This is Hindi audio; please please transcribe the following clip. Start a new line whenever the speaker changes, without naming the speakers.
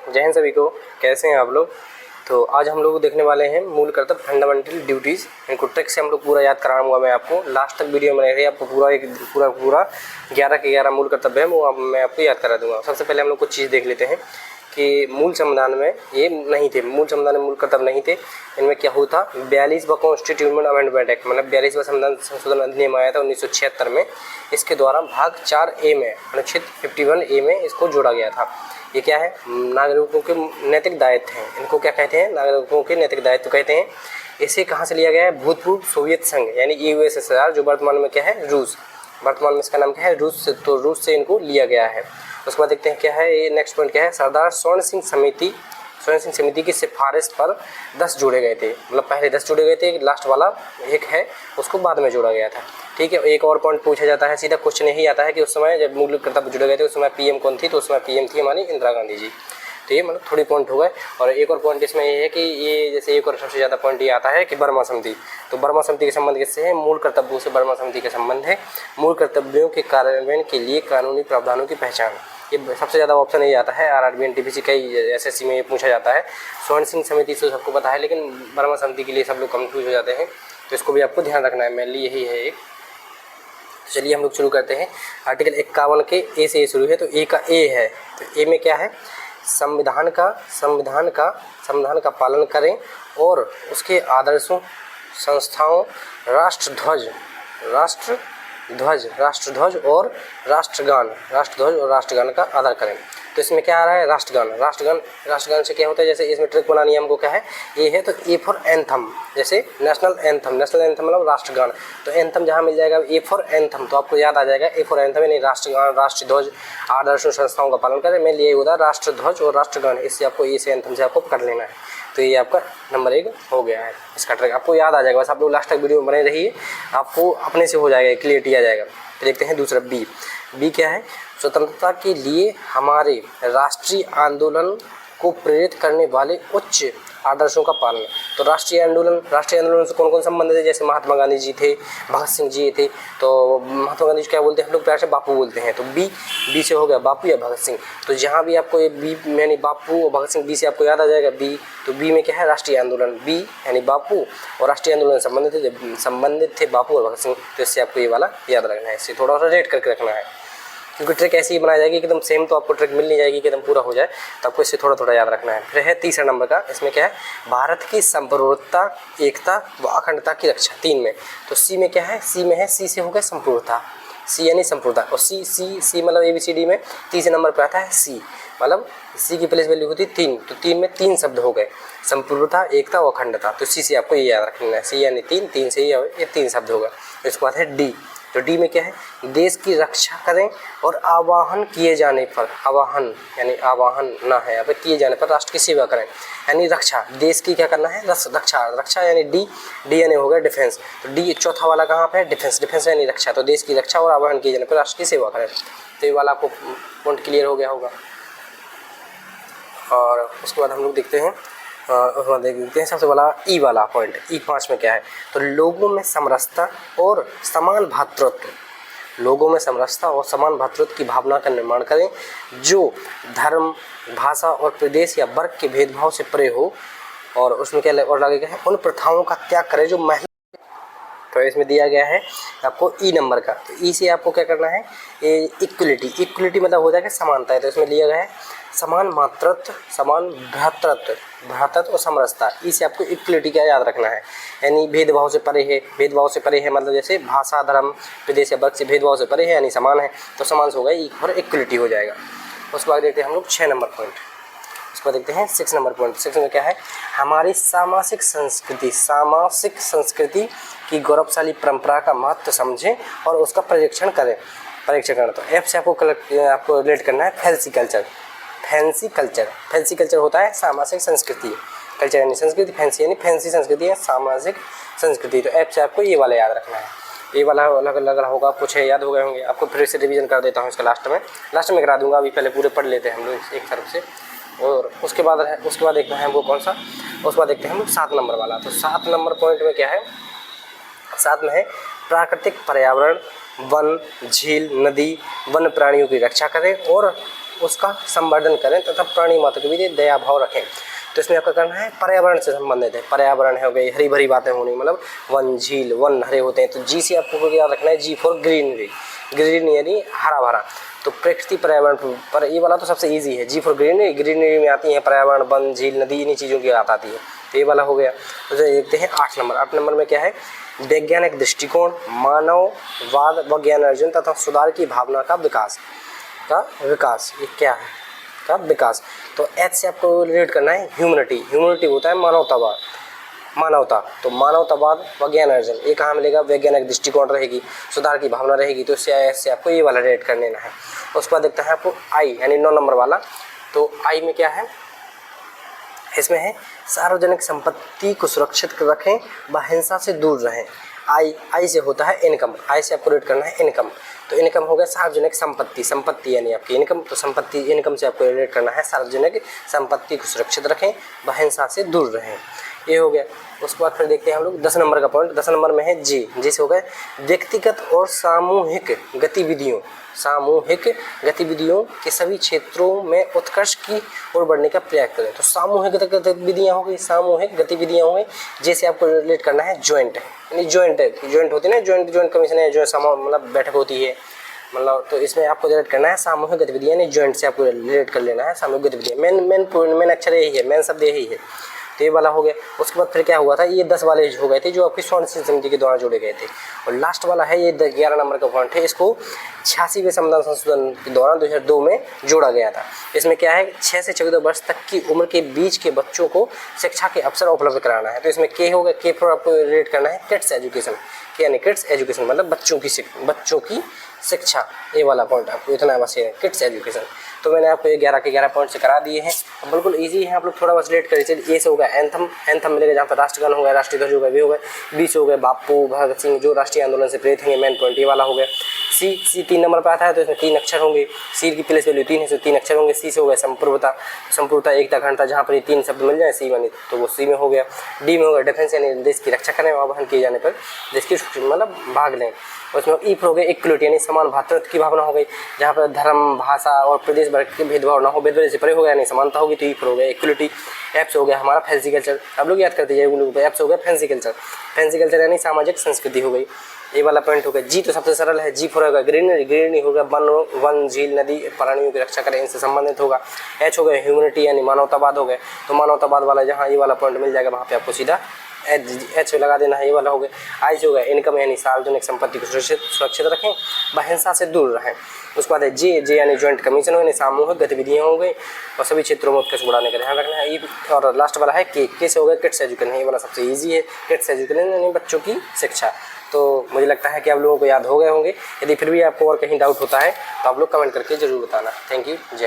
जय हिंद सभी को। कैसे हैं आप लोग। तो आज हम लोग देखने वाले हैं मूल कर्तव्य फंडामेंटल ड्यूटीज़। इनको ट्रिक से हम लोग पूरा याद कराऊंगा मैं आपको। लास्ट तक वीडियो में रहेगा, आपको पूरा 11 के 11 मूल कर्तव्य है वो मैं आपको याद करा दूंगा। सबसे पहले हम लोग कुछ चीज़ देख लेते हैं कि मूल संविधान में ये नहीं थे, मूल संविधान में मूल कर्तव्य नहीं थे। इनमें क्या होता, 42वां कॉन्स्टिट्यूशन अमेंडमेंट एक्ट मतलब 42वां संविधान संशोधन अधिनियम आया था 1976 में। इसके द्वारा भाग 4A में अनुच्छेद 51A में इसको जोड़ा गया था। ये क्या है, नागरिकों के नैतिक दायित्व हैं। इनको क्या कहते हैं, नागरिकों के नैतिक दायित्व कहते हैं। इसे कहाँ से लिया गया है, भूतपूर्व सोवियत संघ यानी USSR जो वर्तमान में क्या है, रूस। वर्तमान में इसका नाम क्या है, रूस से, तो रूस से इनको लिया गया है। उसके बाद देखते हैं क्या है, ये नेक्स्ट पॉइंट क्या है, सरदार स्वर्ण सिंह समिति की सिफारिश पर 10 जोड़े गए थे। मतलब पहले 10 जोड़े गए थे, लास्ट वाला एक है उसको बाद में जोड़ा गया था। ठीक है, एक और पॉइंट पूछा जाता है, सीधा क्वेश्चन यही आता है कि उस समय जब मूल कर्तव्य जुड़े गए थे उस समय PM कौन थी, तो उस समय PM थी हमारी इंदिरा गांधी जी। तो ये मतलब थोड़ी पॉइंट हो गए। और एक और पॉइंट इसमें ये है कि ये जैसे एक और सबसे ज़्यादा पॉइंट ये आता है कि बर्मा समिति। तो बर्मा समिति के संबंध किससे है, मूल कर्तव्यों से बर्मा समिति के संबंध है। मूल कर्तव्यों के कार्यान्वयन के लिए कानूनी प्रावधानों की पहचान, ये सबसे ज़्यादा ऑप्शन यही आता है। RRB NTPC कई SSC में ये पूछा जाता है। स्वर्ण सिंह समिति से सबको पता है, लेकिन बर्मा समिति के लिए सब लोग कंफ्यूज हो जाते हैं, तो इसको भी आपको ध्यान रखना है। मेनली यही है एक। चलिए हम लोग शुरू करते हैं। आर्टिकल 51 के A से शुरू है, तो A का A है। तो A में क्या है, संविधान का पालन करें और उसके आदर्शों, संस्थाओं, राष्ट्रध्वज और राष्ट्रगान का आदर करें। तो इसमें क्या आ रहा है, राष्ट्रगान से क्या होता है, जैसे इसमें ट्रिक बनानी है हमको, क्या है ये है, तो A फॉर एंथम, जैसे नेशनल एंथम मतलब राष्ट्रगान। तो एंथम जहाँ मिल जाएगा A फॉर एंथम, तो आपको याद आ जाएगा A फॉर एंथम यानी राष्ट्रगान, राष्ट्रध्वज, आदर्शों, संस्थाओं का पालन करें। मेन ये होता है राष्ट्रध्वज और राष्ट्रगान। इससे आपको A से एंथम से आपको पकड़ लेना है। तो ये आपका नंबर 1 हो गया है। इसका ट्रिक आपको याद आ जाएगा, बस आप लोग लास्ट तक वीडियो में बने रहिए, आपको अपने से हो जाएगा, क्लियरिटी आ जाएगा। तो देखते हैं दूसरा बी क्या है, स्वतंत्रता के लिए हमारे राष्ट्रीय आंदोलन को प्रेरित करने वाले उच्च आदर्शों का पालन। तो राष्ट्रीय आंदोलन से कौन कौन संबंधित है, जैसे महात्मा गांधी जी थे, भगत सिंह जी थे। तो महात्मा गांधी जी क्या बोलते हैं हम लोग प्यार से, बापू बोलते हैं। तो बी से हो गया बापू या भगत सिंह। तो जहाँ भी आपको ये बी यानी बापू और भगत सिंह, बी से आपको याद आ जाएगा बी। तो बी में क्या है, राष्ट्रीय आंदोलन, बी यानी बापू और राष्ट्रीय आंदोलन संबंधित थे बापू और भगत सिंह। तो इससे आपको ये वाला याद रखना है, इससे थोड़ा सा रेट करके रखना है, क्योंकि ट्रिक ऐसी ही बनाई जाएगी एकदम सेम, तो आपको ट्रिक मिल नहीं जाएगी कि एकदम पूरा हो जाए, तो आपको इससे थोड़ा याद रखना है। फिर है तीसरा नंबर का, इसमें क्या है, भारत की संप्रभुता, एकता व अखंडता की रक्षा। 3 में। तो सी में क्या है, सी से हो गया संप्रभुता, सी यानी संप्रभुता। और सी मतलब ABCD में तीसरे नंबर पर आता है सी, मतलब सी की प्लेस वैल्यू होती है 3। तो 3 में 3 शब्द हो गए, संप्रभुता, एकता और अखंडता। तो सी से आपको ये याद रखना है, सी यानी 3 से ये 3 शब्द होगा। इसके बाद है डी। तो डी में क्या है, देश की रक्षा करें और आवाहन किए जाने पर, आवाहन यानी आवाहन ना है यहाँ पे, किए जाने पर राष्ट्र की सेवा करें यानी रक्षा, देश की क्या करना है, रक्षा यानी डी यानी हो गया डिफेंस। तो डी चौथा वाला कहाँ पे है, डिफेंस यानी रक्षा। तो देश की रक्षा और आवाहन किए जाने पर राष्ट्र की सेवा करें। तो ये वाला आपको पॉइंट क्लियर हो गया होगा। और उसके बाद हम लोग देखते हैं सबसे वाला ई वाला पॉइंट, ई 5 में क्या है, तो लोगों में समरसता और समान भातृत्व की भावना का निर्माण करें, जो धर्म, भाषा और प्रदेश या वर्ग के भेदभाव से परे हो। और उसमें क्या और आगे क्या है, उन प्रथाओं का त्याग करें जो महिला। तो इसमें दिया गया है आपको ई नंबर का। तो ई से आपको क्या करना है, इक्वलिटी मतलब हो जाएगा समानता है। तो इसमें लिया गया है समान मातृत्व, समान भ्रातृत्व और समरसता। इसे आपको इक्वलिटी का याद रखना है, यानी भेदभाव से परे है मतलब जैसे भाषा, धर्म, प्रदेश या वर्ग से भेदभाव से परे है यानी समान है। तो समान से होगा ई और इक्वलिटी हो जाएगा। उसके बाद देखते हैं हम लोग 6 नंबर पॉइंट। उसको देखते हैं 6 नंबर पॉइंट। 6 में क्या है, हमारी सामाजिक संस्कृति की गौरवशाली परंपरा का महत्व समझें और उसका परीक्षण करें। तो एफ से आपको रिलेट करना है फैंसी कल्चर होता है सामाजिक संस्कृति, कल्चर यानी संस्कृति, फैंसी संस्कृति है सामाजिक संस्कृति। तो एफ से आपको ये वाला याद रखना है। ये वाला अलग लग रहा होगा, कुछ याद हो गए होंगे, आपको फिर से रिवीजन कर देता हूँ इसका लास्ट में करा दूंगा। अभी पहले पूरे पढ़ लेते हैं हम लोग एक तरफ से। और उसके बाद देखना है हमको कौन सा, उसके बाद देखते हैं हम लोग 7 नंबर वाला। तो 7 नंबर पॉइंट में क्या है, 7 में है प्राकृतिक पर्यावरण, वन, झील, नदी, वन प्राणियों की रक्षा करें और उसका संवर्धन करें तथा प्राणी मात्र के भी दया भाव रखें। तो इसमें आपका करना है पर्यावरण से संबंधित है, पर्यावरण हो गई, हरी भरी बातें होनी, मतलब वन झील वन हरे होते हैं। तो जी से आपको याद रखना है, जी फॉर ग्रीनरी, ग्रीन यानी हरा भरा। तो प्रकृति पर्यावरण पर ये वाला तो सबसे इजी है, जी फॉर ग्रीनरी, ग्रीनरी में आती है पर्यावरण, वन झील नदी, इन्हीं चीज़ों की बात आती है। तो ये वाला हो गया। तो देखते हैं 8 नंबर। 8 नंबर में क्या है, वैज्ञानिक दृष्टिकोण, मानववाद व ज्ञान अर्जन तथा सुधार की भावना का विकास ये क्या है का विकास। तो एच से आपको रिलेट करना है ह्यूमनिटी, ह्यूमनिटी होता है मानवतावाद, मानवता। तो मानवतावाद व ज्ञान अर्जन ये कहाँ मिलेगा, वैज्ञानिक दृष्टिकोण रहेगी, सुधार की भावना रहेगी। तो इससे आपको ये वाला रिलेट कर लेना है। उसके बाद देखते हैं आपको आई यानी 9 नंबर वाला। तो आई में क्या है, इसमें है सार्वजनिक संपत्ति को सुरक्षित रखें व हिंसा से दूर रहें। आई से होता है इनकम, आई से आपको रेट करना है इनकम। तो इनकम हो गया सार्वजनिक संपत्ति, संपत्ति यानी आपकी इनकम। तो संपत्ति इनकम से आपको रिलेट करना है सार्वजनिक संपत्ति को सुरक्षित रखें व हिंसा से दूर रहें, ये हो गया। उसके बाद फिर देखते हैं हम लोग 10 नंबर का पॉइंट। 10 नंबर में है जी, जिसे हो गए व्यक्तिगत और सामूहिक गतिविधियों के सभी क्षेत्रों में उत्कर्ष की ओर बढ़ने का प्रयास करें। तो सामूहिक गतिविधियाँ हो गई, सामूहिक गतिविधियाँ हो गई। जैसे आपको रिलेट करना है ज्वाइंट, यानी ज्वाइंट होती है ना, ज्वाइंट कमीशन है, जो मतलब बैठक होती है, मतलब। तो इसमें आपको रिलेट करना है सामूहिक गतिविधियाँ, यानी ज्वाइंट से आपको रिलेट कर लेना है सामूहिक गतिविधियाँ। मेन अक्षर यही है, मेन शब्द यही है। तो ये वाला हो गया। उसके बाद फिर क्या हुआ था, ये 10 वाले हो गए थे जो आपकी स्वर्ण समिति के द्वारा जोड़े गए थे। और लास्ट वाला है ये 11 नंबर का पॉइंट है, इसको 86वें संविधान संशोधन के दौरान 2002 में जोड़ा गया था। इसमें क्या है, 6 से 14 वर्ष तक की उम्र के बीच के बच्चों को शिक्षा के अवसर उपलब्ध कराना है। तो इसमें के होगा, के फॉर आपको रिलेट करना है किड्स एजुकेशन, यानी किड्स एजुकेशन मतलब बच्चों की शिक्षा, ये वाला पॉइंट आपको इतना बस है, किड्स एजुकेशन। तो मैंने आपको ये 11 के 11 पॉइंट से करा दिए हैं। अब बिल्कुल इजी है, आप लोग थोड़ा बस रिलेट कर लीजिए। ए से होगा एंथम मिलेगा, जहाँ पर राष्ट्रगान होगा, राष्ट्रीय ध्वज होगा, वे हो गए। बी से हो गए बापू भगत सिंह जो राष्ट्रीय आंदोलन से प्रेरित हैं, मेन पॉइंट ये वाला हो गया। सी 3 नंबर पर आता है, तो इसमें 3 अक्षर होंगे। सी की प्लेस वैल्यू 3 है, तो 3 अक्षर होंगे। सी से हो गया संप्रभुता एकता अखंडता, जहाँ पर ये 3 शब्द मिल जाए सी बनी तो वो सी में हो गया। डी में होगा डिफेंस यानी देश की रक्षा करें, आह्वान किए जाने पर देश की मतलब भाग लें। उसमें ई पर हो गया इक्वलिटी यानी समान भातृत्व की भावना हो गई, जहाँ पर धर्म भाषा और प्रदेश भर के भेदभाव ना हो, भेदभाव से परे हो गया यानी समानता होगी। तो ई पर हो गया इक्वलिटी। एफ से हो गया हमारा फैंसी कल्चर, आप लोग याद करते जाइए। एफ से हो गया फैंसी कल्चर यानी सामाजिक संस्कृति हो गई, ये वाला पॉइंट हो गया। जी तो सबसे सरल है, जी फॉर होगा ग्रीनरी होगा, वन झील नदी प्राणियों की रक्षा करें, इनसे संबंधित होगा। एच हो गया ह्यूमनिटी यानी मानवतावाद हो गए, तो मानवतावाद वाला जहाँ ये वाला पॉइंट मिल जाएगा वहाँ पे आपको सीधा एच लगा देना है, ये वाला हो गया। आई से हो गया इनकम यानी सार्वजनिक संपत्ति को सुरक्षित रखें व हिंसा से दूर रहें। उसके बाद जे यानी ज्वाइंट कमीशन हो, यानी सामूहिक गतिविधियाँ हो गई और सभी क्षेत्रों में उत्कर्ष बढ़ाने का ध्यान रखना है। और लास्ट वाला है के से हो गया किड्स एजुकेशन, ये वाला सबसे ईजी है, किड्स एजुकेशन यानी बच्चों की शिक्षा। तो मुझे लगता है कि आप लोगों को याद हो गए होंगे। यदि फिर भी आपको और कहीं डाउट होता है तो आप लोग कमेंट करके जरूर बताना। थैंक यू, जय हिंद।